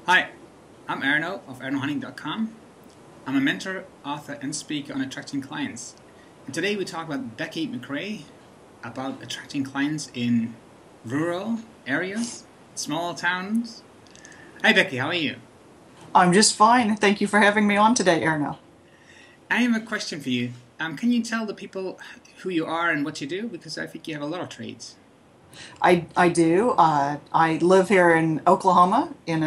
Hi, I'm Arno of arnohunting.com. I'm a mentor, author, and speaker on attracting clients. And today we talk about Becky McCray about attracting clients in rural areas, small towns. Hi Becky, how are you? I'm just fine. Thank you for having me on today, Arno. I have a question for you. Can you tell the people who you are and what you do? Because I think you have a lot of trades. I do. I live here in Oklahoma, in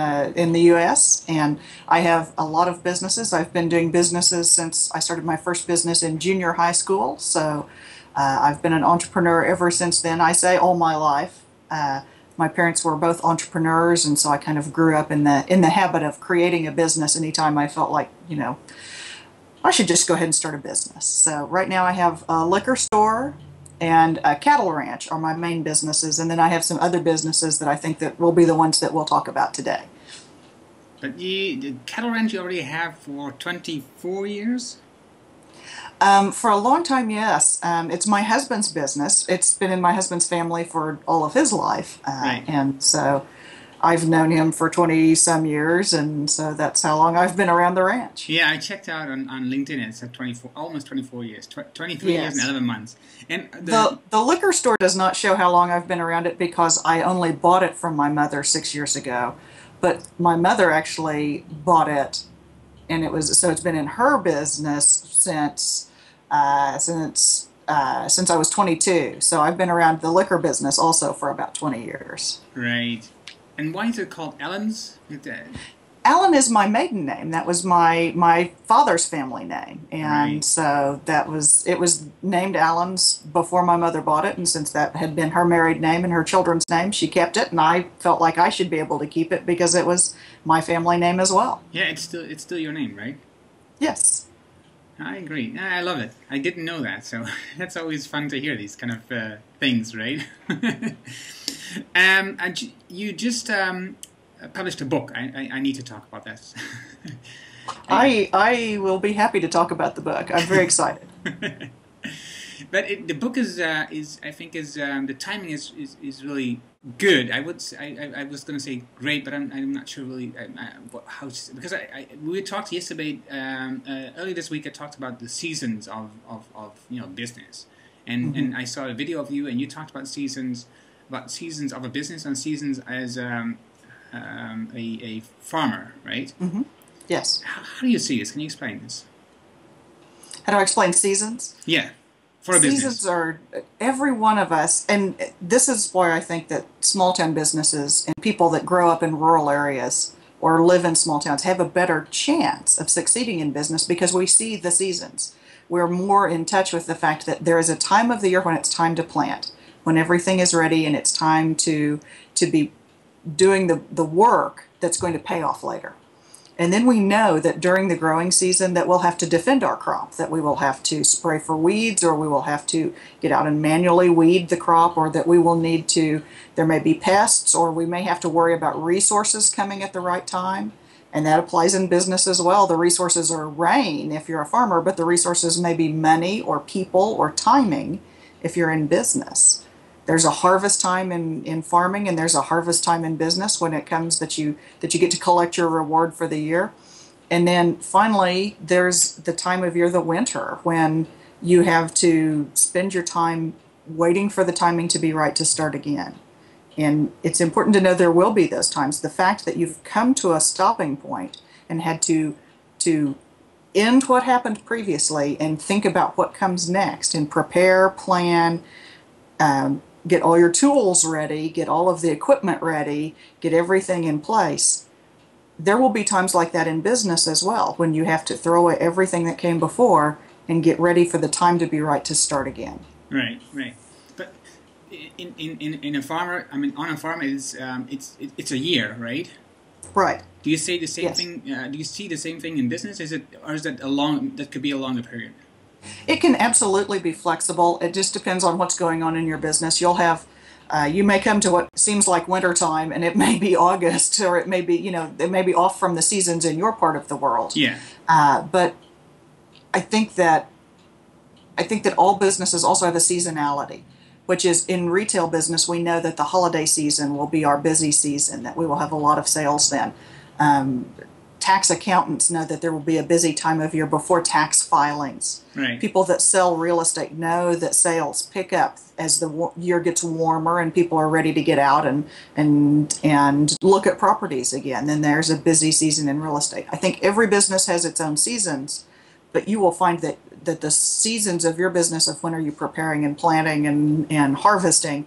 the U.S., and I have a lot of businesses. I've been doing businesses since I started my first business in junior high school. So I've been an entrepreneur ever since then. I say all my life. My parents were both entrepreneurs, and so I kind of grew up in the habit of creating a business anytime I felt like, I should just go ahead and start a business. So right now I have a liquor store and a cattle ranch are my main businesses, and then I have some other businesses that I think that will be the ones that we'll talk about today. But the cattle ranch you already have for 24 years? For a long time, yes. It's my husband's business. It's been in my husband's family for all of his life. Right. And so I've known him for 20-some years, and so that's how long I've been around the ranch. Yeah, I checked out on LinkedIn. It's at 24, almost 24 years, 23 years and 11 months. And the liquor store does not show how long I've been around it because I only bought it from my mother 6 years ago. But my mother actually bought it, and it's been in her business since I was 22. So I've been around the liquor business also for about 20 years. Right. And why is it called Ellen's? Allen is my maiden name. That was my father's family name, and Right. so it was named Allen's before my mother bought it. And since that had been her married name and her children's name, she kept it, and I felt like I should be able to keep it because it was my family name as well. Yeah, it's still your name, right? Yes. I agree. I love it. I didn't know that, so that's always fun to hear these kind of things, right? And you just published a book. I need to talk about that. I will be happy to talk about the book. I'm very excited. But the book is I think the timing is really good. I was going to say great, but I'm not sure really how, because we talked yesterday early this week. I talked about the seasons of business, and I saw a video of you, and you talked about seasons of a business and seasons as a farmer, right? Mm-hmm. Yes. How do you see this? Can you explain this? How do I explain seasons? Yeah. For a business. Seasons are every one of us, and this is why I think that small town businesses and people that grow up in rural areas or live in small towns have a better chance of succeeding in business because we see the seasons. We're more in touch with the fact that there is a time of the year when it's time to plant, when everything is ready and it's time to be doing the work that's going to pay off later. And then we know that during the growing season that we'll have to defend our crop, that we will have to spray for weeds, or we will have to get out and manually weed the crop, or that we will need to, there may be pests, or we may have to worry about resources coming at the right time. And that applies in business as well. The resources are rain if you're a farmer, but the resources may be money or people or timing if you're in business. There's a harvest time in farming, and there's a harvest time in business when it comes that you get to collect your reward for the year. And then finally, there's the time of year, the winter, when you have to spend your time waiting for the timing to be right to start again. And it's important to know there will be those times. The fact that you've come to a stopping point and had to end what happened previously and think about what comes next and prepare, plan, get all your tools ready, get all of the equipment ready, get everything in place. There will be times like that in business as well, when you have to throw away everything that came before and get ready for the time to be right to start again. Right, right. But in a farmer, on a farm, it's a year, right? Right. Do you say the same Yes. thing? Do you see the same thing in business? Is that that could be a longer period? It can absolutely be flexible. It just depends on what's going on in your business. You'll have, you may come to what seems like winter time, and it may be August, or it may be, it may be off from the seasons in your part of the world. Yeah. But I think that all businesses also have a seasonality, which is in retail business, we know that the holiday season will be our busy season, that we will have a lot of sales then. Tax accountants know that there will be a busy time of year before tax filings. Right. People that sell real estate know that sales pick up as the year gets warmer and people are ready to get out and look at properties again. Then there's a busy season in real estate. I think every business has its own seasons, but you will find that the seasons of your business, of when are you preparing and planting and harvesting,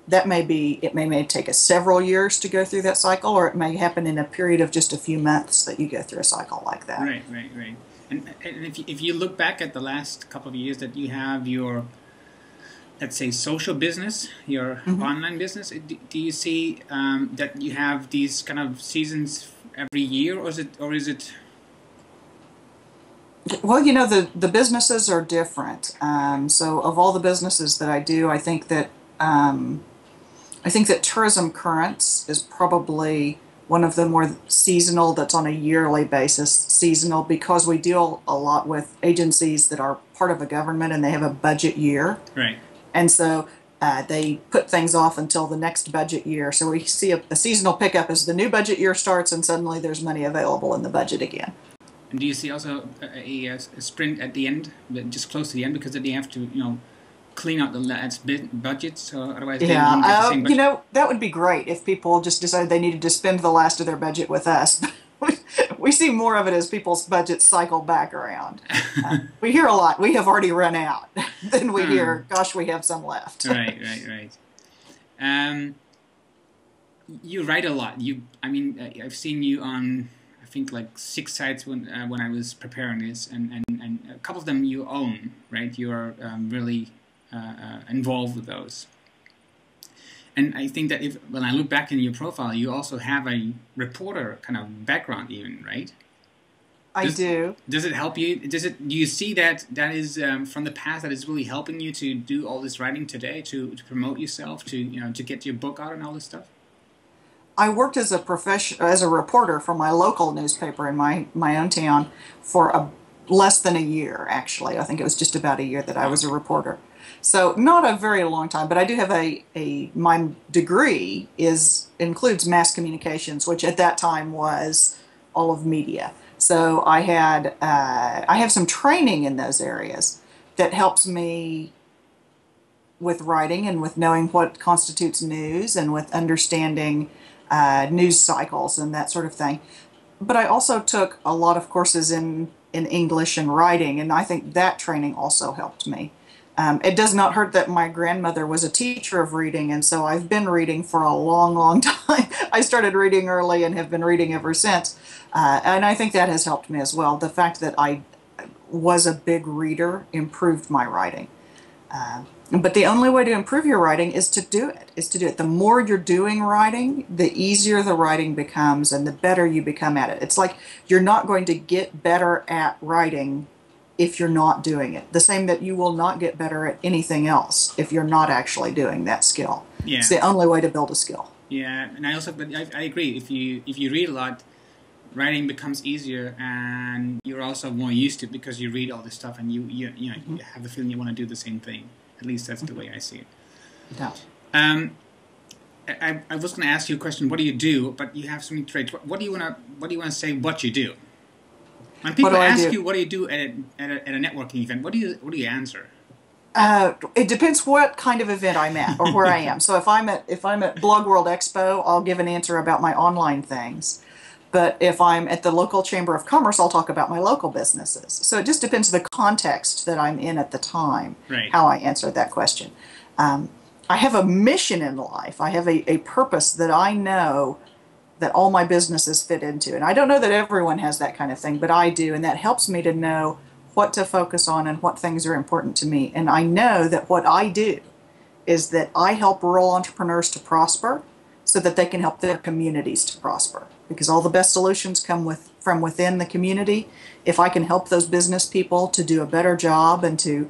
that may take us several years to go through that cycle, or it may happen in a period of just a few months that you go through a cycle like that. Right. And if you look back at the last couple of years that you have your, let's say, social business, your online business, do you see that you have these kind of seasons every year, or is it? Well, the businesses are different. So of all the businesses that I do, I think that Tourism Currents is probably one of the more seasonal, that's on a yearly basis, seasonal, because we deal a lot with agencies that are part of a government and they have a budget year. Right. And so they put things off until the next budget year. So we see a seasonal pickup as the new budget year starts and suddenly there's money available in the budget again. And do you see also a sprint at the end, just close to the end, because then you have to, clean out the lad's budgets, or otherwise they won't get the same budget? That would be great if people just decided they needed to spend the last of their budget with us. We see more of it as people's budgets cycle back around. We hear a lot, we have already run out. Then we hear, gosh, we have some left. Right. You write a lot. I've seen you on, I think, like 6 sites when I was preparing this, and a couple of them you own, right? You are really involved with those. And I think that when I look back in your profile, you also have a reporter kind of background even, right? I do. Does it help you? Do you see that is from the past that is really helping you to do all this writing today, to promote yourself, to get your book out and all this stuff? I worked as a reporter for my local newspaper in my own town for less than a year, actually. I think it was just about a year that I was a reporter. So not a very long time, but I do have my degree includes mass communications, which at that time was all of media. So I have some training in those areas that helps me with writing and with knowing what constitutes news and with understanding news cycles and that sort of thing. But I also took a lot of courses in English and writing, and I think that training also helped me. It does not hurt that my grandmother was a teacher of reading, and so I've been reading for a long, long time. I started reading early and have been reading ever since, and I think that has helped me as well. The fact that I was a big reader improved my writing. But the only way to improve your writing is to do it. The more you're doing writing, the easier the writing becomes and the better you become at it. It's like you're not going to get better at writing if you're not doing it. The same that you will not get better at anything else if you're not actually doing that skill. Yeah. It's the only way to build a skill. Yeah, and I agree. If you read a lot, writing becomes easier, and you're also more used to it because you read all this stuff and you have the feeling you want to do the same thing. At least that's the way I see it. Yeah. I was going to ask you a question. What do you do? But you have so many traits. What do you want to say? What you do? When people ask you what do you do at a networking event, what do you answer? It depends what kind of event I'm at or where I am. So if I'm at Blog World Expo, I'll give an answer about my online things. But if I'm at the local Chamber of Commerce, I'll talk about my local businesses. So it just depends on the context that I'm in at the time, how I answer that question. I have a mission in life. I have a purpose that I know that all my businesses fit into. And I don't know that everyone has that kind of thing, but I do. And that helps me to know what to focus on and what things are important to me. And I know that what I do is that I help rural entrepreneurs to prosper so that they can help their communities to prosper. Because all the best solutions come from within the community. If I can help those business people to do a better job and to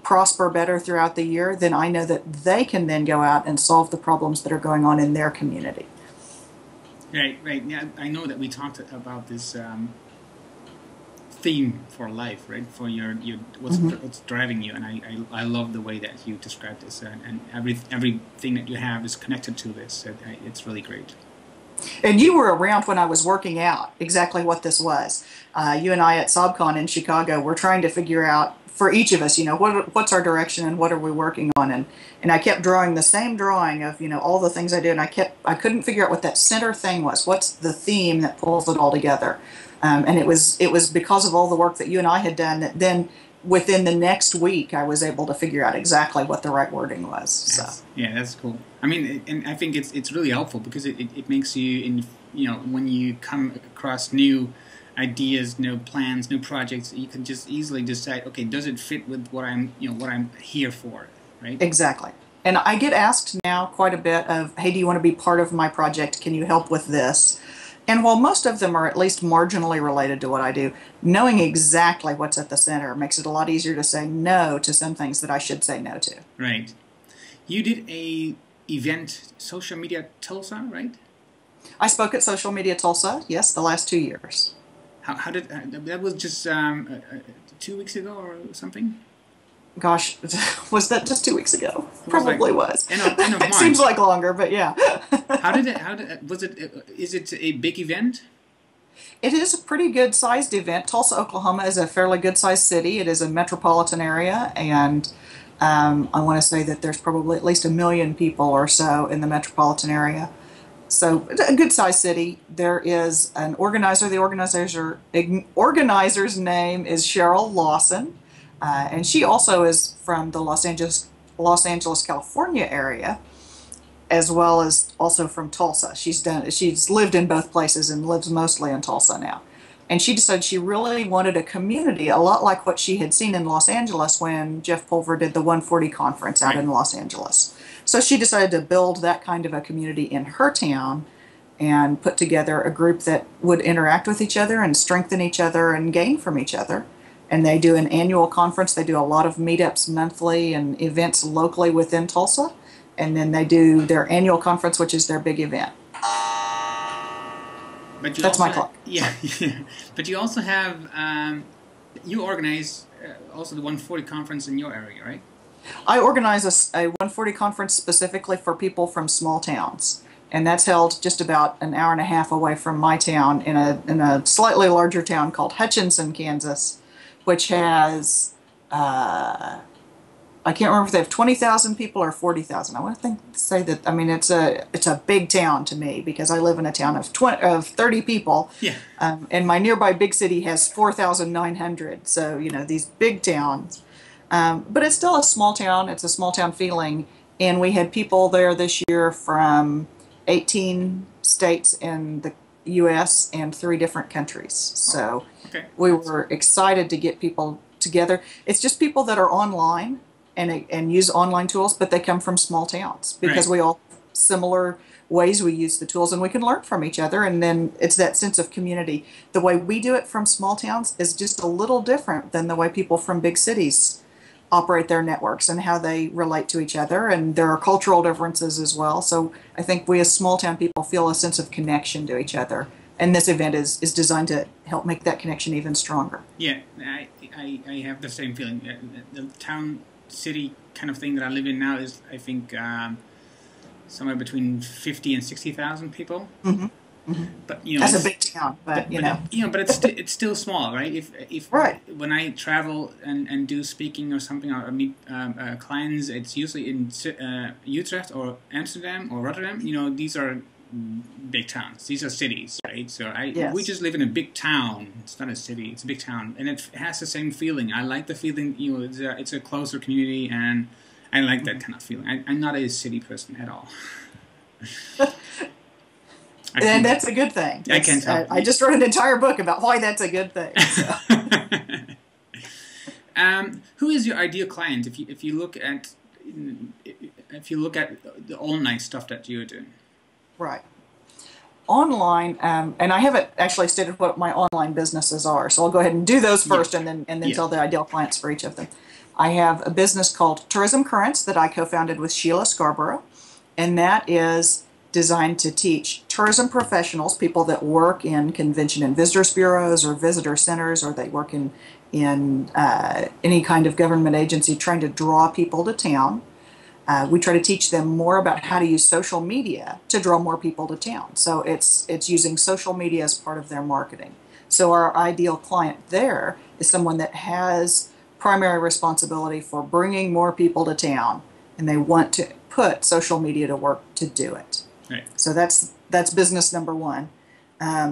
prosper better throughout the year, then I know that they can then go out and solve the problems that are going on in their community. Right. Yeah, I know that we talked about this theme for life, right? For your what's driving you, and I love the way that you described this, and everything that you have is connected to this. It's really great. And you were around when I was working out exactly what this was. You and I at SobCon in Chicago were trying to figure out, for each of us, what's our direction and what are we working on. And I kept drawing the same drawing of, all the things I do. And I couldn't figure out what that center thing was. What's the theme that pulls it all together? And it was because of all the work that you and I had done that then within the next week I was able to figure out exactly what the right wording was. So. Yeah, that's cool. I mean, and I think it's really helpful because it makes you, when you come across new ideas, new plans, new projects, you can just easily decide, okay, does it fit with what I'm here for, right? Exactly. And I get asked now quite a bit of, hey, do you want to be part of my project? Can you help with this? And while most of them are at least marginally related to what I do, knowing exactly what's at the center makes it a lot easier to say no to some things that I should say no to. Right. You did a event, Social Media Tulsa, right? I spoke at Social Media Tulsa, yes, the last 2 years. How did that was just 2 weeks ago or something? Gosh, was that just 2 weeks ago? Probably was. End of March. It seems like longer, but yeah. Is it a big event? It is a pretty good sized event. Tulsa, Oklahoma is a fairly good sized city. It is a metropolitan area, and I want to say that there's probably at least 1 million people or so in the metropolitan area. So a good sized city. There is an organizer. The organizer's name is Cheryl Lawson, and she also is from the Los Angeles, California area, as well as also from Tulsa. She's lived in both places and lives mostly in Tulsa now. And she decided she really wanted a community, a lot like what she had seen in Los Angeles when Jeff Pulver did the 140 conference out in Los Angeles. So she decided to build that kind of a community in her town and put together a group that would interact with each other and strengthen each other and gain from each other. And they do an annual conference. They do a lot of meetups monthly and events locally within Tulsa. And then they do their annual conference, which is their big event. But That's my clock. Yeah, yeah. But you also have, you organize also the 140 conference in your area, right? I organize a 140 conference specifically for people from small towns. And that's held just about an hour and a half away from my town in a slightly larger town called Hutchinson, Kansas, which has, I can't remember if they have 20,000 people or 40,000. I want to say that, I mean, it's a big town to me because I live in a town of 30 people. Yeah. And my nearby big city has 4,900. So, these big towns. But it's still a small town. It's a small town feeling. And we had people there this year from 18 states in the U.S. and 3 different countries. So we were excited to get people together. It's just people that are online and use online tools, but they come from small towns because we all have similar ways we use the tools and we can learn from each other. And then it's that sense of community. The way we do it from small towns is just a little different than the way people from big cities operate their networks and how they relate to each other, and there are cultural differences as well. So I think we as small town people feel a sense of connection to each other, and this event is designed to help make that connection even stronger. Yeah, I have the same feeling. The town city kind of thing that I live in now is, I think, somewhere between 50 and 60,000 people. Mm-hmm. Mm-hmm. But that's a big town, but but it's still small, right? If when I travel and do speaking or something, or meet clients, it's usually in Utrecht or Amsterdam or Rotterdam. These are big towns. These are cities, right? So we just live in a big town. It's not a city. It's a big town, and it has the same feeling. I like the feeling. It's a closer community, and I like that kind of feeling. I'm not a city person at all. And that's a good thing. I can tell. I just wrote an entire book about why that's a good thing. So. Who is your ideal client if you look at the online stuff that you're doing? Right. Online, and I haven't actually stated what my online businesses are, so I'll go ahead and do those first, and then tell the ideal clients for each of them. I have a business called Tourism Currents that I co-founded with Sheila Scarborough, and that is designed to teach tourism professionals, people that work in convention and visitors bureaus or visitor centers, or they work in any kind of government agency trying to draw people to town, We try to teach them more about how to use social media to draw more people to town. So it's using social media as part of their marketing. So our ideal client there is someone that has primary responsibility for bringing more people to town, and they want to put social media to work to do it. Right. So that's business number one.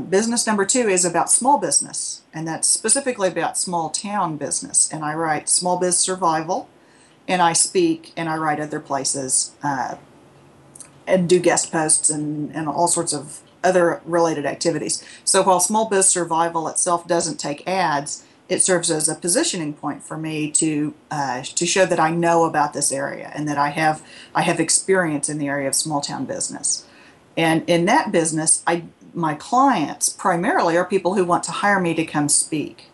Business number two is about small business, and that's specifically about small town business. And I write Small Biz Survival, and I speak and I write other places and do guest posts and all sorts of other related activities. So while Small Biz Survival itself doesn't take ads, it serves as a positioning point for me to show that I know about this area and that I have experience in the area of small town business. And in that business, my clients primarily are people who want to hire me to come speak.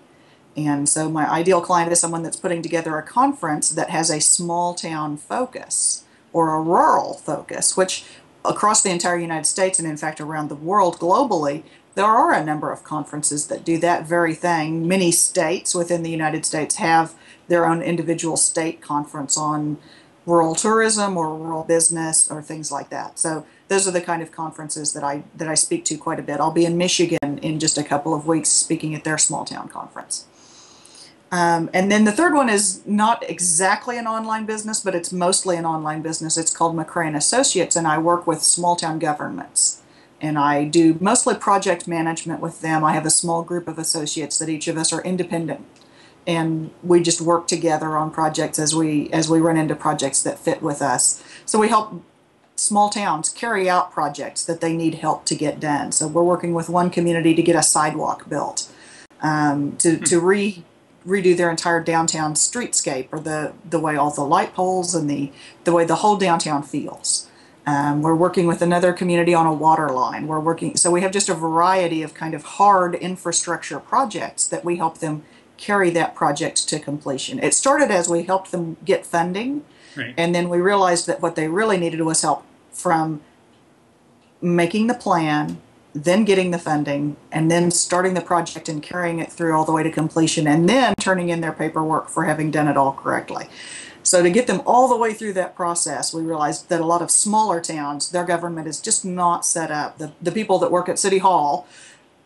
And so my ideal client is someone that's putting together a conference that has a small town focus or a rural focus, which across the entire United States and in fact around the world globally, there are a number of conferences that do that very thing. Many states within the United States have their own individual state conference on rural tourism or rural business or things like that. So those are the kind of conferences that I speak to quite a bit. I'll be in Michigan in just a couple of weeks speaking at their small town conference. And then the third one is not exactly an online business, but it's mostly an online business. It's called McCray & Associates, and I work with small town governments. And I do mostly project management with them. I have a small group of associates that each of us are independent. And we just work together on projects as we run into projects that fit with us. So we help small towns carry out projects that they need help to get done. So we're working with one community to get a sidewalk built, to redo their entire downtown streetscape, or the way all the light poles and the way the whole downtown feels. We're working with another community on a water line. So we have just a variety of kind of hard infrastructure projects that we help them carry that project to completion. It started as we helped them get funding, right. And then we realized that what they really needed was help from making the plan, then getting the funding, and then starting the project and carrying it through all the way to completion, and then turning in their paperwork for having done it all correctly. So to get them all the way through that process, we realized that a lot of smaller towns, their government is just not set up. The people that work at City Hall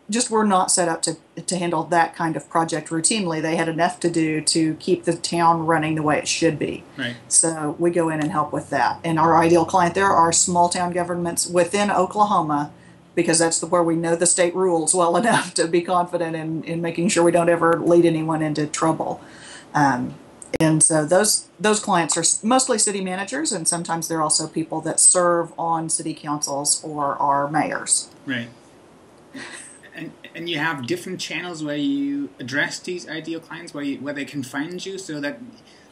just were not set up to handle that kind of project routinely. They had enough to do to keep the town running the way it should be. Right. So we go in and help with that. And our ideal client there are small town governments within Oklahoma, because that's where we know the state rules well enough to be confident in making sure we don't ever lead anyone into trouble. And so those clients are mostly city managers, and sometimes they're also people that serve on city councils or are mayors. Right. And you have different channels where you address these ideal clients, where they can find you so that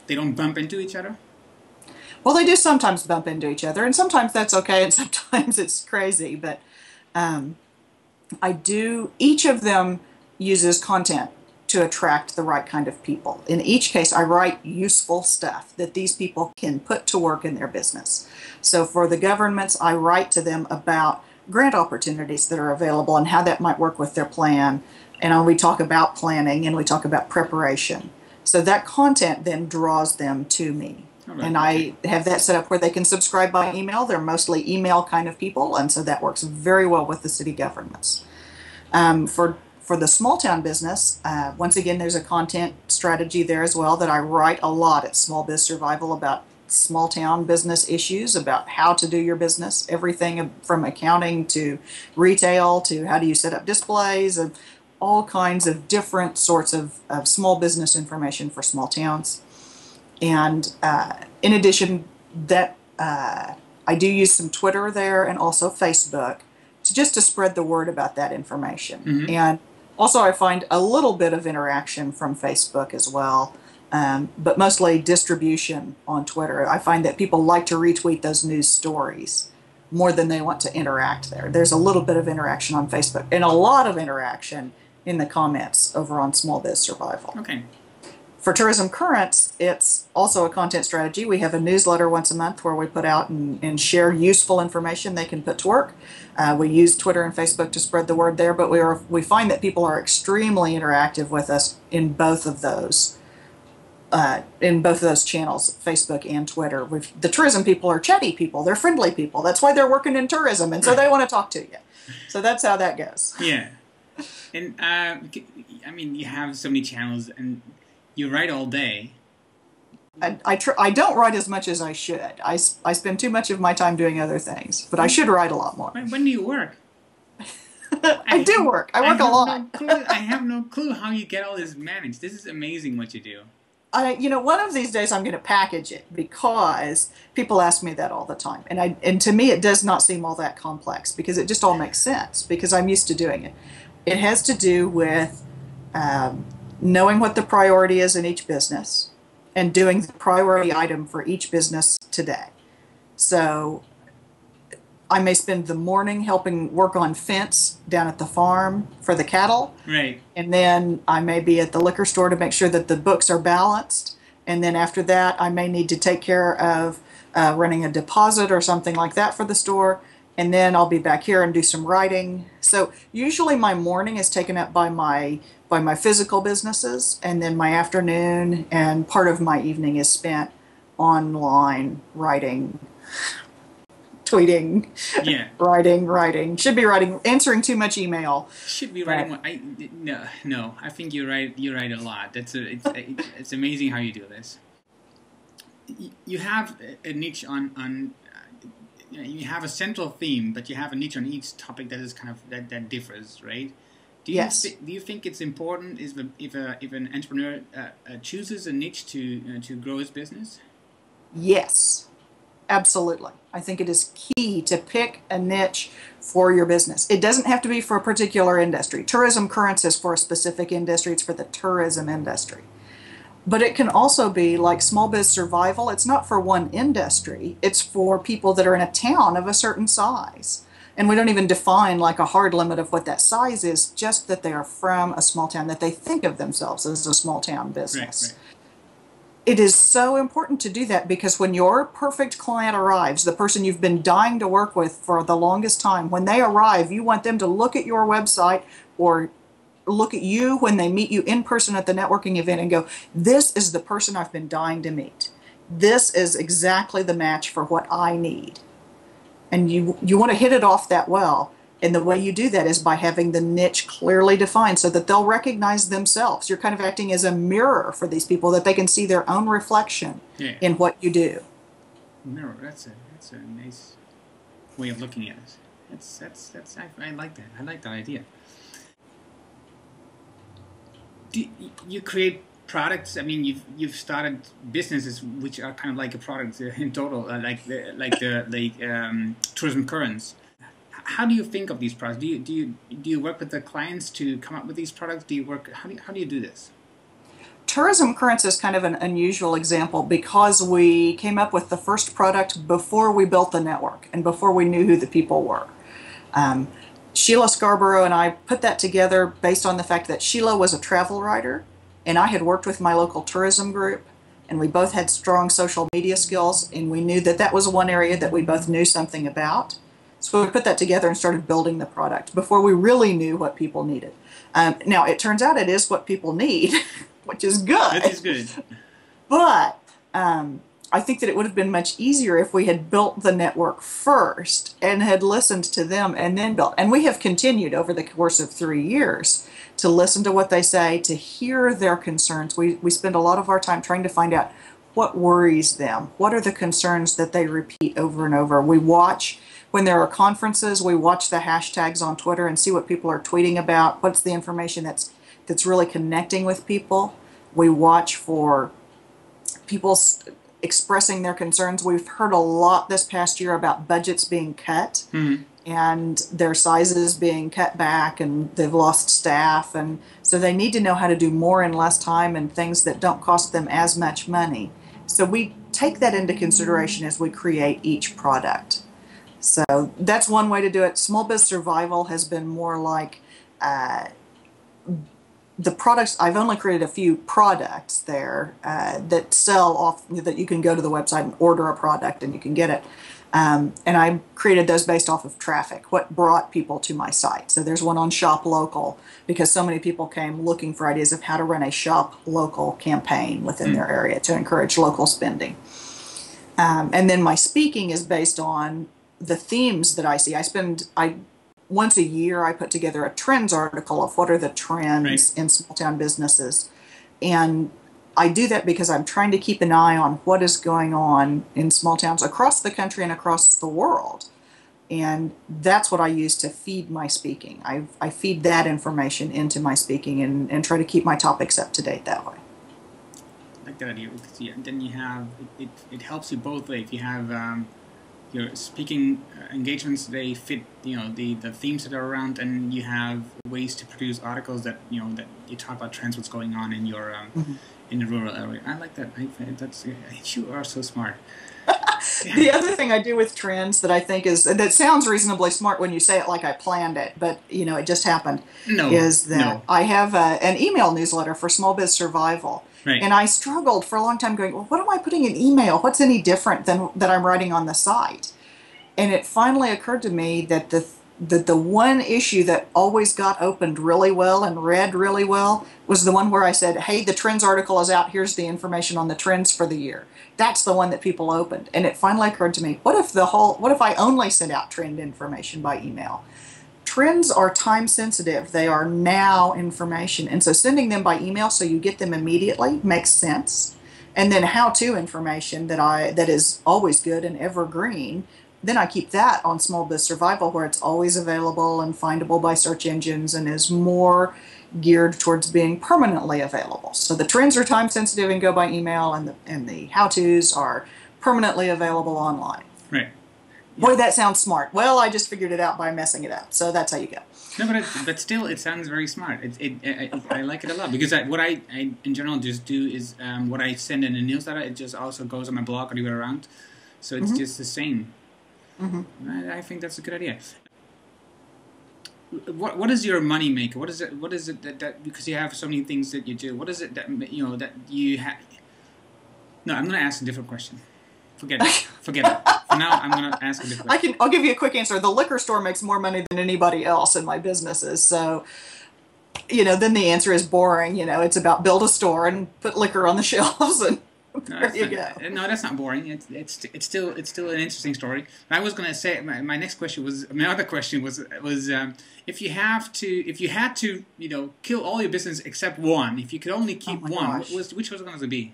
they don't bump into each other? Well, they do sometimes bump into each other, and sometimes that's okay, and sometimes it's crazy, but each of them uses content to attract the right kind of people. In each case, I write useful stuff that these people can put to work in their business. So for the governments, I write to them about grant opportunities that are available and how that might work with their plan. And we talk about planning and we talk about preparation. So that content then draws them to me. Right. And I have that set up where they can subscribe by email. They're mostly email kind of people, and so that works very well with the city governments. For the small town business, once again, there's a content strategy there as well that I write a lot at Small Biz Survival about small town business issues, about how to do your business, everything from accounting to retail to how do you set up displays, and all kinds of different sorts of small business information for small towns. And in addition, that I do use some Twitter there and also Facebook to spread the word about that information. Mm-hmm. And also I find a little bit of interaction from Facebook as well, but mostly distribution on Twitter. I find that people like to retweet those news stories more than they want to interact there. There's a little bit of interaction on Facebook and a lot of interaction in the comments over on Small Biz Survival. Okay. For Tourism Currents, it's also a content strategy. We have a newsletter once a month where we put out and share useful information they can put to work. We use Twitter and Facebook to spread the word there, but we find that people are extremely interactive with us in both of those. in both of those channels, Facebook and Twitter. The tourism people are chatty people. They're friendly people. That's why they're working in tourism, and so they want to talk to you. So that's how that goes. Yeah. And, I mean, you have so many channels, and you write all day. I don't write as much as I should. I spend too much of my time doing other things, but I should write a lot more. When do you work? I do work. I work a lot. I have no clue how you get all this managed. This is amazing what you do. One of these days I'm going to package it, because people ask me that all the time. And to me it does not seem all that complex, because it just all makes sense, because I'm used to doing it. It has to do with knowing what the priority is in each business and doing the priority item for each business today. So I may spend the morning helping work on fence down at the farm for the cattle. Right. And then I may be at the liquor store to make sure that the books are balanced. And then after that, I may need to take care of running a deposit or something like that for the store. And then I'll be back here and do some writing. So usually my morning is taken up by my physical businesses, and then my afternoon and part of my evening is spent online writing, tweeting, writing. Should be writing, answering too much email. Should be writing. No. I think you write a lot. It's amazing how you do this. You have a niche on. You have a central theme, but you have a niche on each topic that is kind of that differs, right? Do you think it's important if an entrepreneur chooses a niche to grow his business? Yes, absolutely. I think it is key to pick a niche for your business. It doesn't have to be for a particular industry. Tourism Currents is for a specific industry. It's for the tourism industry. But it can also be like Small Biz Survival. It's not for one industry. It's for people that are in a town of a certain size. And we don't even define like a hard limit of what that size is, just that they are from a small town, that they think of themselves as a small town business. Right. It is so important to do that, because when your perfect client arrives, the person you've been dying to work with for the longest time, when they arrive, you want them to look at your website or look at you when they meet you in person at the networking event and go, this is the person I've been dying to meet. This is exactly the match for what I need. And you want to hit it off that well. And the way you do that is by having the niche clearly defined so that they'll recognize themselves. You're kind of acting as a mirror for these people, that they can see their own reflection in what you do. Mirror, that's a nice way of looking at it. I like that. I like that idea. Do you create products? I mean, you've started businesses which are kind of like a product in total, like Tourism Currents. How do you think of these products? Do you work with the clients to come up with these products? How do you do this? Tourism Currents is kind of an unusual example, because we came up with the first product before we built the network and before we knew who the people were. Sheila Scarborough and I put that together based on the fact that Sheila was a travel writer, and I had worked with my local tourism group, and we both had strong social media skills, and we knew that that was one area that we both knew something about. So we put that together and started building the product before we really knew what people needed. Now, it turns out it is what people need, which is good. That is good. But I think that it would have been much easier if we had built the network first and had listened to them and then built. And we have continued over the course of 3 years to listen to what they say, to hear their concerns. We spend a lot of our time trying to find out what worries them. What are the concerns that they repeat over and over? We watch, when there are conferences, we watch the hashtags on Twitter and see what people are tweeting about. What's the information that's really connecting with people? We watch for people expressing their concerns. We've heard a lot this past year about budgets being cut and their sizes being cut back, and they've lost staff, and so they need to know how to do more in less time and things that don't cost them as much money. So we take that into consideration as we create each product. So that's one way to do it. Small Biz Survival has been more like the products. I've only created a few products there that sell off, that you can go to the website and order a product and you can get it. And I created those based off of traffic, what brought people to my site. So there's one on Shop Local, because so many people came looking for ideas of how to run a Shop Local campaign within their area to encourage local spending. And then my speaking is based on the themes that I see. Once a year I put together a trends article of what are the trends in small town businesses. And I do that because I'm trying to keep an eye on what is going on in small towns across the country and across the world. And that's what I use to feed my speaking. I feed that information into my speaking and try to keep my topics up to date that way. I like that idea. Then you have, it helps you both ways. If you have your speaking engagements, they fit the themes that are around, and you have ways to produce articles that that you talk about trends, what's going on in your in the rural area. I like that. You are so smart. The other thing I do with trends that I think that sounds reasonably smart when you say it like I planned it, but it just happened. I have an email newsletter for Small Biz Survival. Right. And I struggled for a long time going, well, what am I putting in email? What's any different than that I'm writing on the site? And it finally occurred to me that the one issue that always got opened really well and read really well was the one where I said, hey, the trends article is out. Here's the information on the trends for the year. That's the one that people opened. And it finally occurred to me, what if I only sent out trend information by email? Trends are time sensitive. They are now information. And so sending them by email so you get them immediately makes sense. And then how-to information that is always good and evergreen, then I keep that on Small Biz Survival, where it's always available and findable by search engines and is more geared towards being permanently available. So the trends are time sensitive and go by email, and the how-tos are permanently available online. Right. Boy, that sounds smart. Well, I just figured it out by messing it up. So that's how you go. No, but still, it sounds very smart. I like it a lot, because what I in general just do is what I send in a newsletter, it just also goes on my blog or the way around. So it's just the same. I think that's a good idea. What is your money maker? What is it that because you have so many things that you do? What is it that that you have? No, I'm going to ask a different question. Forget it. For now, I'm going to ask a different question. I'll give you a quick answer. The liquor store makes more money than anybody else in my businesses. So, then the answer is boring. It's about build a store and put liquor on the shelves, and there you go. No, that's not boring. It's still an interesting story. I was going to say my other question was if you had to kill all your business except one, if you could only keep one, which was it going to be?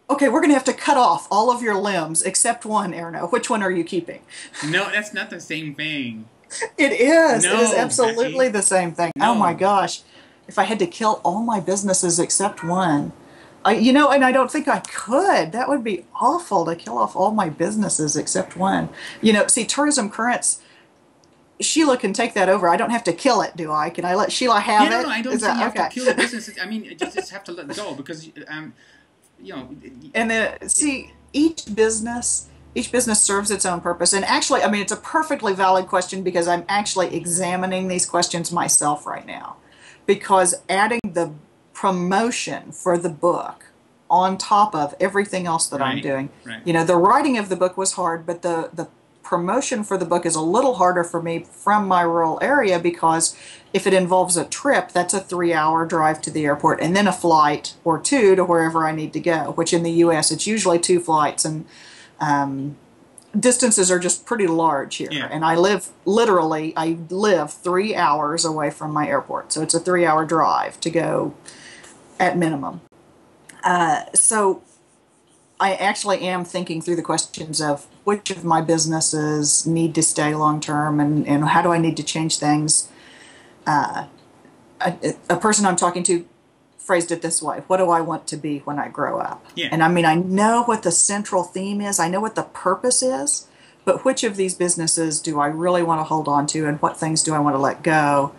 Okay, we're going to have to cut off all of your limbs except one, Erno. Which one are you keeping? No, that's not the same thing. It is. No, it is absolutely Becky. The same thing. No. Oh my gosh. If I had to kill all my businesses except one, and I don't think I could. That would be awful to kill off all my businesses except one. See, Tourism Currents, Sheila can take that over. I don't have to kill it, do I? Can I let Sheila have it? No, I don't think you have to kill the business. I mean, you just have to let it go, because And then, see, each business serves its own purpose. And actually, it's a perfectly valid question, because I'm actually examining these questions myself right now. Because adding the promotion for the book on top of everything else that I'm doing, the writing of the book was hard, but the promotion for the book is a little harder for me from my rural area, because if it involves a trip, that's a 3-hour drive to the airport and then a flight or two to wherever I need to go, which in the U.S. it's usually 2 flights, and distances are just pretty large here. Yeah. And I live 3 hours away from my airport, so it's a 3-hour drive to go at minimum. So I actually am thinking through the questions of which of my businesses need to stay long term, and how do I need to change things. A person I'm talking to phrased it this way: what do I want to be when I grow up? Yeah. And I know what the central theme is, I know what the purpose is, but which of these businesses do I really want to hold on to, and what things do I want to let go?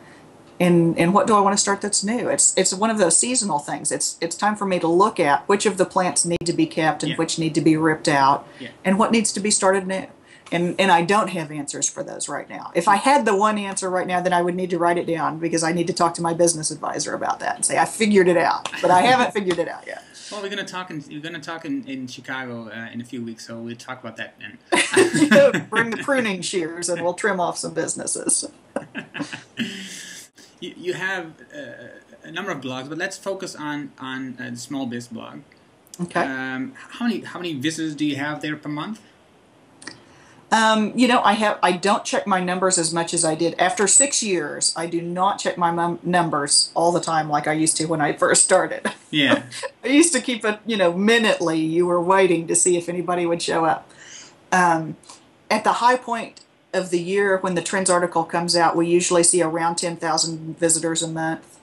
And what do I want to start that's new? It's one of those seasonal things. It's time for me to look at which of the plants need to be kept and which need to be ripped out, and what needs to be started new. And I don't have answers for those right now. If I had the one answer right now, then I would need to write it down, because I need to talk to my business advisor about that and say I figured it out, but I haven't figured it out yet. Well, we're going to talk in Chicago in a few weeks, so we'll talk about that then. Bring the pruning shears and we'll trim off some businesses. You have a number of blogs, but let's focus on the Small Biz Blog. Okay. How many visitors do you have there per month? I don't check my numbers as much as I did. After 6 years, I do not check my numbers all the time like I used to when I first started. Yeah. I used to keep it, minutely. You were waiting to see if anybody would show up. At the high point of the year, when the Trends article comes out, we usually see around 10,000 visitors a month.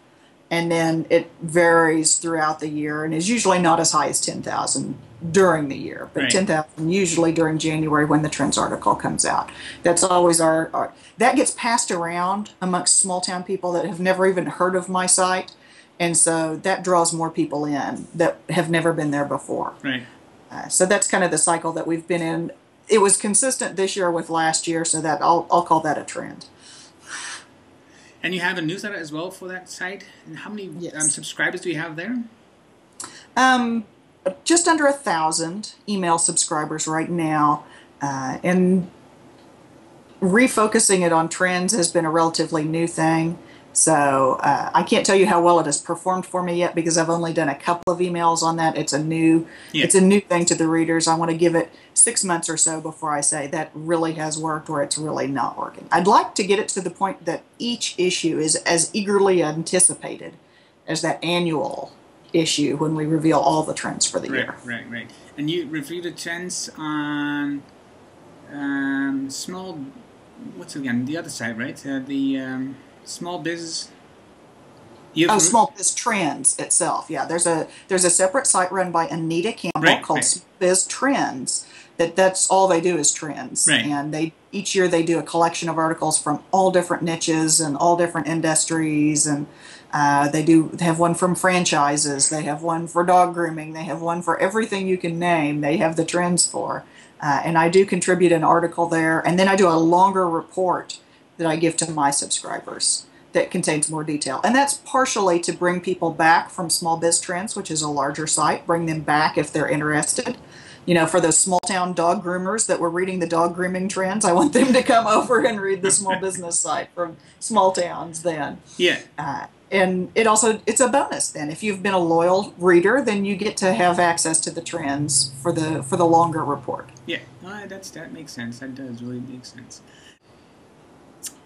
And then it varies throughout the year and is usually not as high as 10,000 during the year, but right. 10,000 usually during January when the Trends article comes out. That's always our that gets passed around amongst small town people that have never even heard of my site, and so that draws more people in that have never been there before. Right. So that's kind of the cycle that we've been in. It was consistent this year with last year, so that I'll call that a trend. And you have a newsletter as well for that site. And how many subscribers do you have there? Just under 1,000 email subscribers right now, and refocusing it on trends has been a relatively new thing. So I can't tell you how well it has performed for me yet, because I've only done a couple of emails on that. It's a new thing to the readers. I want to give it 6 months or so before I say that really has worked or it's really not working. I'd like to get it to the point that each issue is as eagerly anticipated as that annual issue when we reveal all the trends for the year. Right. And you review the trends on small, what's it again? The other side, right? The Small Biz. Small Biz Trends itself. Yeah, there's a separate site run by Anita Campbell called Small Biz Trends. That's all they do is trends, and each year they do a collection of articles from all different niches and all different industries, and they have one from franchises, they have one for dog grooming, they have one for everything you can name. They have the trends for, and I do contribute an article there, and then I do a longer report that I give to my subscribers that contains more detail. And that's partially to bring people back from Small Biz Trends, which is a larger site, bring them back if they're interested. For those small town dog groomers that were reading the dog grooming trends, I want them to come over and read the small business site from small towns then. Yeah. And it's a bonus then. If you've been a loyal reader, then you get to have access to the trends for the longer report. Yeah, that makes sense. That does really make sense.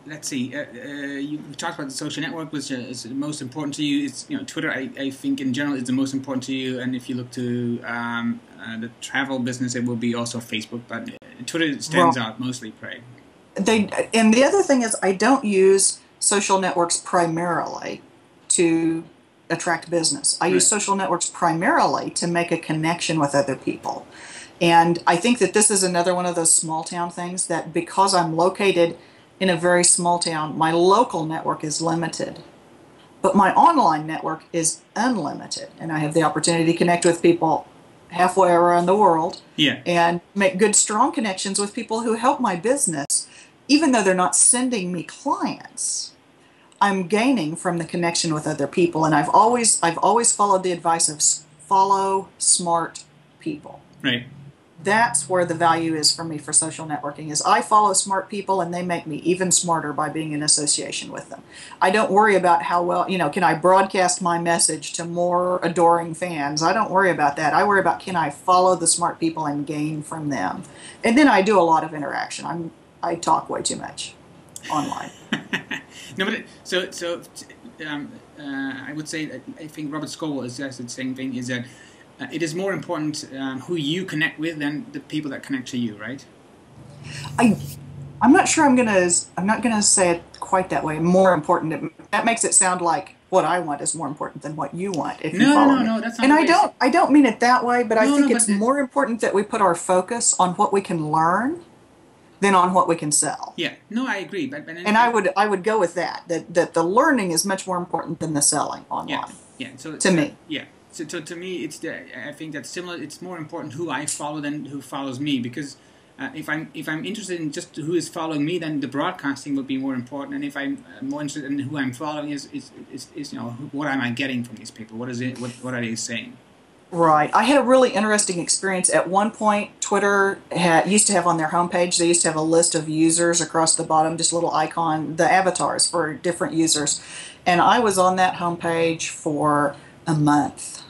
Let's see. You talked about the social network, which is the most important to you. It's Twitter. I think in general is the most important to you. And if you look to the travel business, it will be also Facebook. But Twitter stands out mostly, Craig. And the other thing is, I don't use social networks primarily to attract business. I use social networks primarily to make a connection with other people. And I think that this is another one of those small town things that, because I'm located in a very small town, my local network is limited, but my online network is unlimited, and I have the opportunity to connect with people halfway around the world and make good, strong connections with people who help my business. Even though they're not sending me clients, I'm gaining from the connection with other people, and I've always followed the advice of follow smart people. Right. That's where the value is for me for social networking, is I follow smart people and they make me even smarter by being in association with them. I don't worry about how well, can I broadcast my message to more adoring fans? I don't worry about that. I worry about, can I follow the smart people and gain from them? And then I do a lot of interaction. I talk way too much online. No, but I would say, I think Robert Scoble is just the same thing, is that it is more important who you connect with than the people that connect to you, right? I'm not sure I'm not gonna say it quite that way. More important. That makes it sound like what I want is more important than what you want. If you follow me. That's not. And I don't mean it that way, but I think it's more important that we put our focus on what we can learn than on what we can sell. Yeah. No, I agree. And I would go with that the learning is much more important than the selling online. Yeah. So to me. Yeah. So to me, I think that's similar. It's more important who I follow than who follows me, because if I'm interested in just who is following me, then the broadcasting would be more important. And if I'm more interested in who I'm following, is what am I getting from these people? What is it? What are they saying? Right. I had a really interesting experience. At one point, Twitter used to have on their homepage, they used to have a list of users across the bottom, just a little icon, the avatars for different users. And I was on that homepage for a month,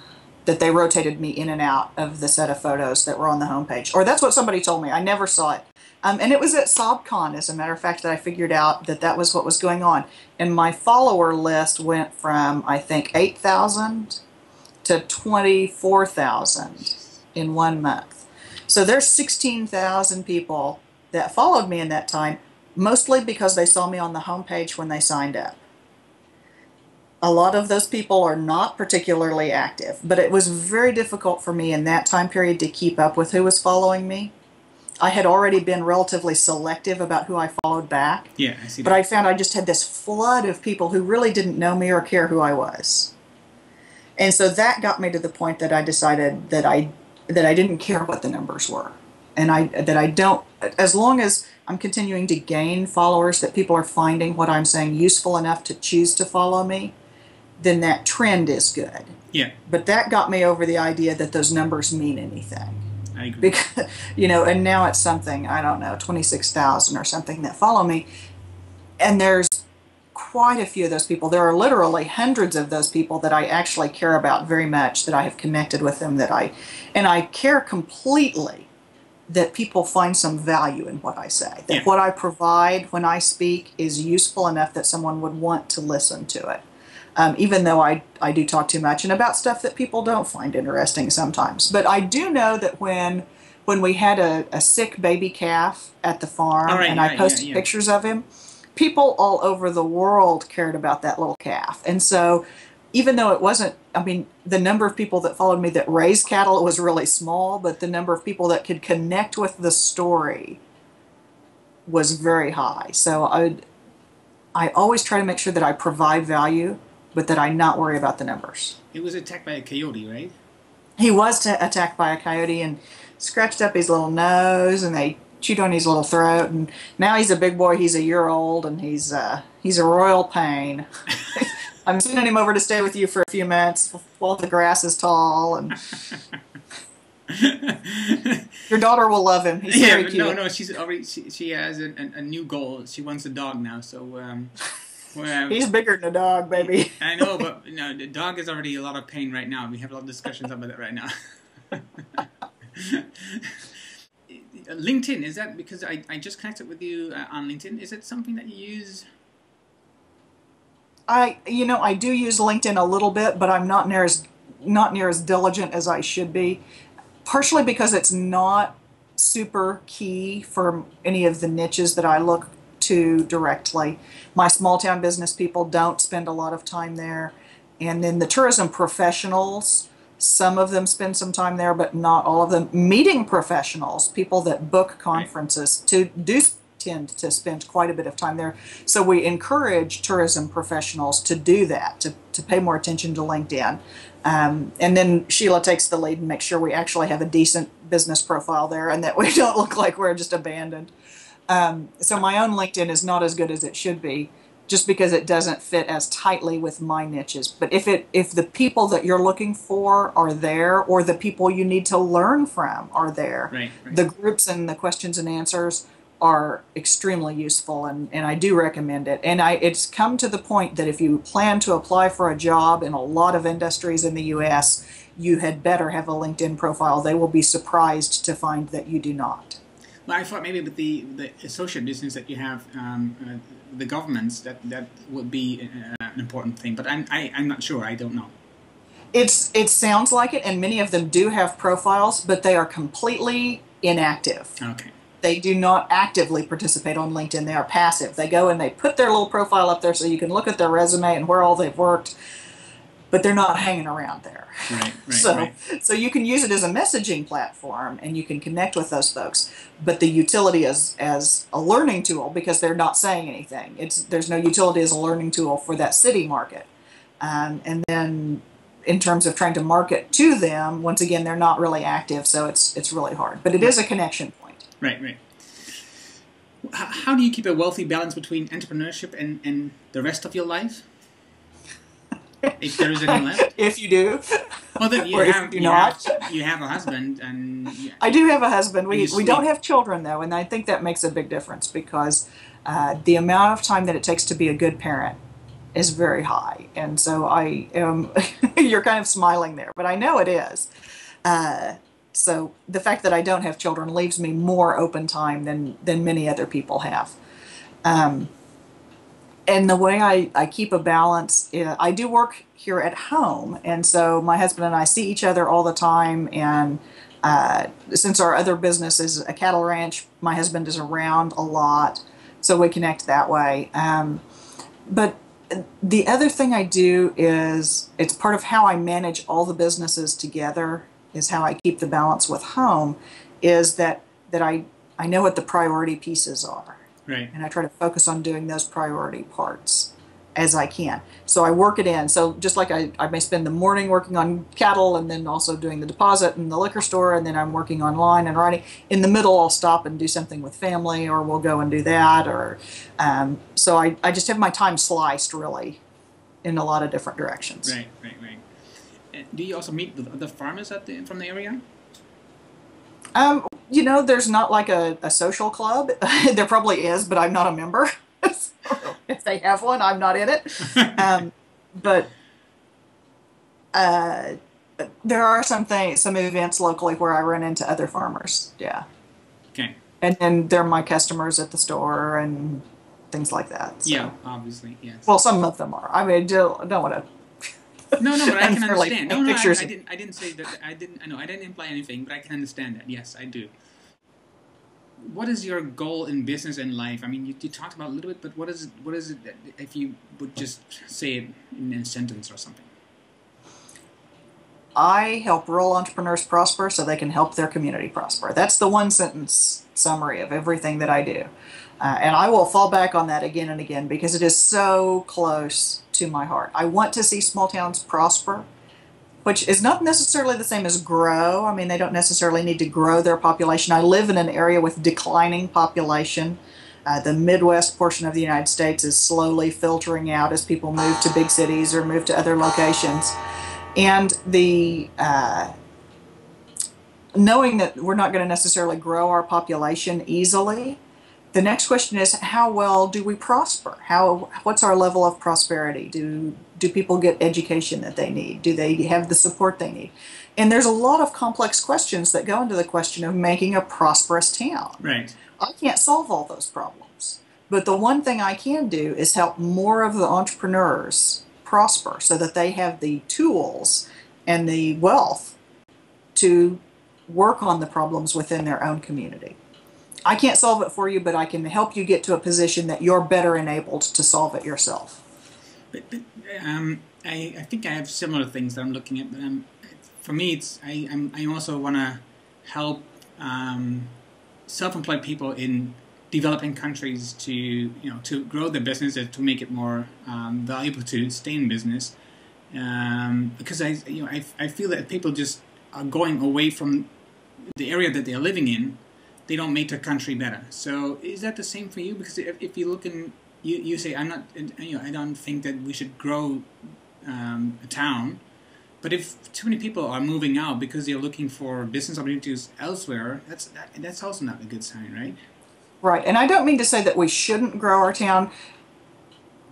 that they rotated me in and out of the set of photos that were on the homepage. Or that's what somebody told me. I never saw it. And it was at SobCon, as a matter of fact, that I figured out that that was what was going on. And my follower list went from, I think, 8,000 to 24,000 in 1 month. So there's 16,000 people that followed me in that time, mostly because they saw me on the homepage when they signed up. A lot of those people are not particularly active, but it was very difficult for me in that time period to keep up with who was following me. I had already been relatively selective about who I followed back. Yeah, I see that. But I found I just had this flood of people who really didn't know me or care who I was. And so that got me to the point that I decided that I didn't care what the numbers were. And that I don't, as long as I'm continuing to gain followers, that people are finding what I'm saying useful enough to choose to follow me, then that trend is good. Yeah. But that got me over the idea that those numbers mean anything. I agree. Because, and now it's something, I don't know, 26,000 or something that follow me. And there's quite a few of those people. There are literally hundreds of those people that I actually care about very much, that I have connected with them, and I care completely that people find some value in what I say, that what I provide when I speak is useful enough that someone would want to listen to it. Even though I do talk too much and about stuff that people don't find interesting sometimes. But I do know that when we had a sick baby calf at the farm, I posted pictures of him, people all over the world cared about that little calf. And so even though it wasn't, the number of people that followed me that raised cattle was really small, but the number of people that could connect with the story was very high. So I always try to make sure that I provide value, but that I not worry about the numbers. He was attacked by a coyote, right? He was attacked by a coyote and scratched up his little nose, and they chewed on his little throat. And now he's a big boy. He's a year old, and he's a royal pain. I'm sending him over to stay with you for a few months while the grass is tall. And your daughter will love him. He's very cute. No, she's already she has a new goal. She wants a dog now, so. He's bigger than a dog, baby. I know, but the dog is already a lot of pain right now. We have a lot of discussions about it right now. LinkedIn, is that because I just connected with you on LinkedIn? Is it something that you use? I do use LinkedIn a little bit, but I'm not near as diligent as I should be. Partially because it's not super key for any of the niches that I look to directly. My small town business people don't spend a lot of time there. And then the tourism professionals, some of them spend some time there, but not all of them. Meeting professionals, people that book conferences, do tend to spend quite a bit of time there. So we encourage tourism professionals to do that, to pay more attention to LinkedIn. And then Sheila takes the lead and makes sure we actually have a decent business profile there and that we don't look like we're just abandoned. So my own LinkedIn is not as good as it should be, just because it doesn't fit as tightly with my niches. But if the people that you're looking for are there, or the people you need to learn from are there, right. The groups and the questions and answers are extremely useful, and I do recommend it. And it's come to the point that if you plan to apply for a job in a lot of industries in the U.S., you had better have a LinkedIn profile. They will be surprised to find that you do not. Well, I thought maybe with the associate business that you have, the governments, that would be an important thing. But I'm not sure. I don't know. It sounds like it, and many of them do have profiles, but they are completely inactive. Okay. They do not actively participate on LinkedIn. They are passive. They go and they put their little profile up there so you can look at their resume and where all they've worked, but they're not hanging around there. Right. So you can use it as a messaging platform and you can connect with those folks, but the utility as a learning tool, because they're not saying anything. There's no utility as a learning tool for that city market. And then in terms of trying to market to them, once again, they're not really active, so it's really hard. But it is a connection point. Right, right. How do you keep a wealthy balance between entrepreneurship and the rest of your life? If there is any left? If you do. Well, then Or if you do not. You have a husband, and I do have a husband. We sleep. don't have children, though, and I think that makes a big difference because the amount of time that it takes to be a good parent is very high. And so I am, you're kind of smiling there, but I know it is. So the fact that I don't have children leaves me more open time than many other people have. And the way I keep a balance, I do work here at home, and so my husband and I see each other all the time, and since our other business is a cattle ranch, my husband is around a lot, so we connect that way. But the other thing I do is, it's part of how I manage all the businesses together, is how I keep the balance with home, is that I know what the priority pieces are. Right. And I try to focus on doing those priority parts as I can. So I work it in. So just like I may spend the morning working on cattle and then also doing the deposit in the liquor store, and then I'm working online and writing. In the middle, I'll stop and do something with family, or we'll go and do that. Or so I just have my time sliced really in a lot of different directions. Right, right, right. Do you also meet with other farmers from the area? There's not like a social club. There probably is, but I'm not a member. So if they have one, I'm not in it. But there are some events locally where I run into other farmers. Yeah. Okay. And then they're my customers at the store and things like that. So. Yeah, obviously, yes. Well, some of them are. I mean, I don't want to. No, but I can understand. No, I didn't say that. I didn't imply anything, but I can understand that. Yes, I do. What is your goal in business and life? I mean, you talked about it a little bit, but what is it that, if you would just say it in a sentence or something? I help rural entrepreneurs prosper so they can help their community prosper. That's the one sentence summary of everything that I do. And I will fall back on that again and again because it is so close to my heart. I want to see small towns prosper, which is not necessarily the same as grow. I mean, they don't necessarily need to grow their population. I live in an area with declining population. The Midwest portion of the United States is slowly filtering out as people move to big cities or move to other locations. And the knowing that we're not going to necessarily grow our population easily, the next question is, how well do we prosper? What's our level of prosperity? Do people get education that they need? Do they have the support they need? And there's a lot of complex questions that go into the question of making a prosperous town. Right. I can't solve all those problems. But the one thing I can do is help more of the entrepreneurs prosper so that they have the tools and the wealth to work on the problems within their own community. I can't solve it for you, but I can help you get to a position that you're better enabled to solve it yourself. But I think I have similar things that I'm looking at. But for me, I also want to help self-employed people in developing countries to grow their business, to make it more valuable to stay in business. Because I feel that people just are going away from the area that they're living in. They don't make their country better. So is that the same for you? Because if you look in, you say I don't think that we should grow a town, but if too many people are moving out because they're looking for business opportunities elsewhere, that's also not a good sign, right? Right, and I don't mean to say that we shouldn't grow our town.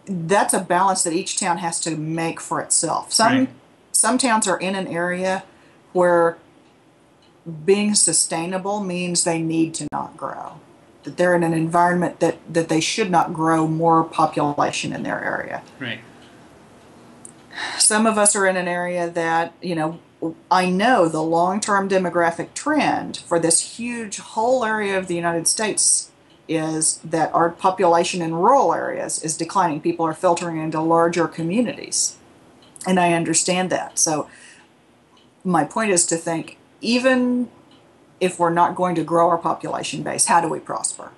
That's a balance that each town has to make for itself. Some towns are in an area where being sustainable means they need to not grow. That they're in an environment that they should not grow more population in their area. Right. Some of us are in an area that, I know the long-term demographic trend for this huge whole area of the United States is that our population in rural areas is declining. People are filtering into larger communities. And I understand that. So my point is to think, even if we're not going to grow our population base, how do we prosper?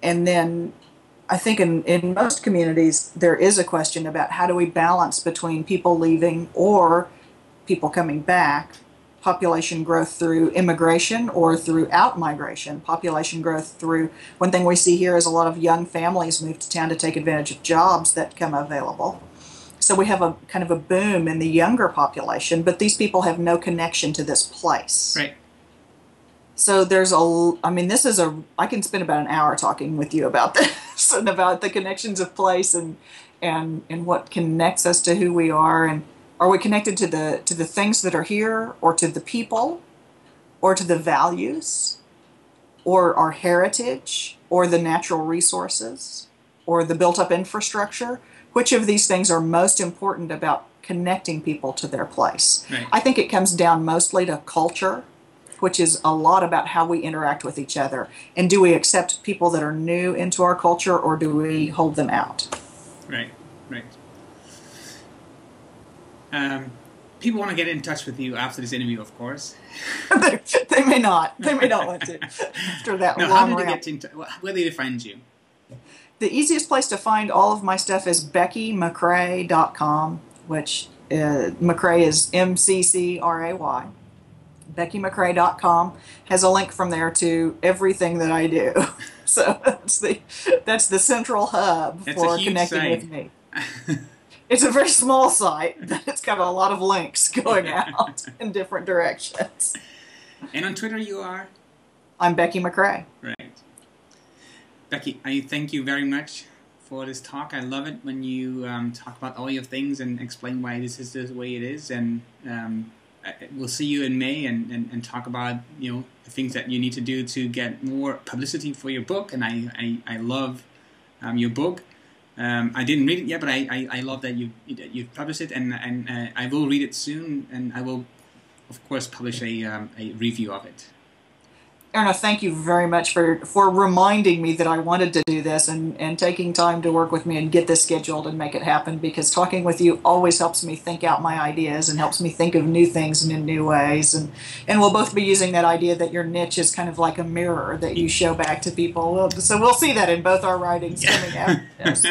And then I think in most communities, there is a question about how do we balance between people leaving or people coming back, population growth through immigration or through out-migration. Population growth through, one thing we see here is a lot of young families move to town to take advantage of jobs that come available. So we have a kind of a boom in the younger population, but these people have no connection to this place. Right. So I can spend about an hour talking with you about this and about the connections of place and what connects us to who we are, and are we connected to the things that are here, or to the people, or to the values, or our heritage, or the natural resources, or the built-up infrastructure? Which of these things are most important about connecting people to their place? Right. I think it comes down mostly to culture, which is a lot about how we interact with each other. And do we accept people that are new into our culture, or do we hold them out? Right, right. People want to get in touch with you after this interview, of course. They may not. They may not want to. After that No, long how do they round. get in touch? Where do they find you? The easiest place to find all of my stuff is BeckyMcCray.com, which McCray is MCCRAY. BeckyMcCray.com has a link from there to everything that I do. So that's the central hub for connecting with me. It's a very small site, but it's got a lot of links going out in different directions. And on Twitter you are? I'm Becky McCray. Right. Becky, I thank you very much for this talk. I love it when you talk about all your things and explain why this is the way it is. And we'll see you in May and talk about the things that you need to do to get more publicity for your book. And I love your book. I didn't read it yet, but I love that you've published it, and I will read it soon, and I will, of course, publish a review of it. Erna, thank you very much for reminding me that I wanted to do this and taking time to work with me and get this scheduled and make it happen, because talking with you always helps me think out my ideas and helps me think of new things and in new ways. And we'll both be using that idea that your niche is kind of like a mirror that you show back to people. So we'll see that in both our writings coming out. Yes.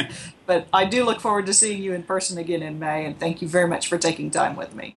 But I do look forward to seeing you in person again in May, and thank you very much for taking time with me.